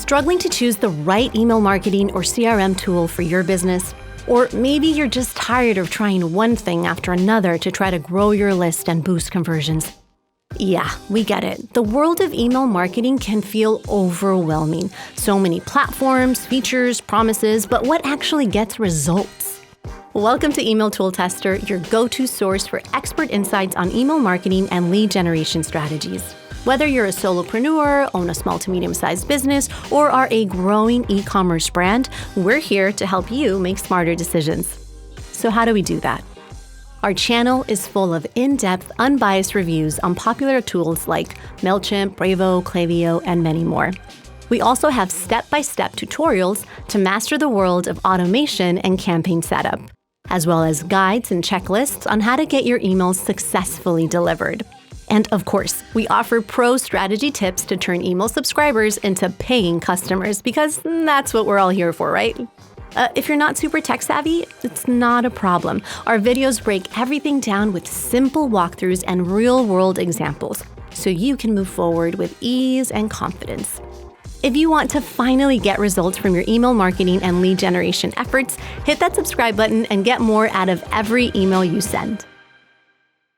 Struggling to choose the right email marketing or CRM tool for your business? Or maybe you're just tired of trying one thing after another to try to grow your list and boost conversions. Yeah, we get it. The world of email marketing can feel overwhelming. So many platforms, features, promises, but what actually gets results? Welcome to Email Tool Tester, your go-to source for expert insights on email marketing and lead generation strategies. Whether you're a solopreneur, own a small to medium-sized business, or are a growing e-commerce brand, we're here to help you make smarter decisions. So how do we do that? Our channel is full of in-depth, unbiased reviews on popular tools like MailChimp, Brevo, Klaviyo, and many more. We also have step-by-step tutorials to master the world of automation and campaign setup, as well as guides and checklists on how to get your emails successfully delivered. And of course, we offer pro strategy tips to turn email subscribers into paying customers, because that's what we're all here for, right? If you're not super tech savvy, it's not a problem. Our videos break everything down with simple walkthroughs and real-world examples, so you can move forward with ease and confidence. If you want to finally get results from your email marketing and lead generation efforts, hit that subscribe button and get more out of every email you send.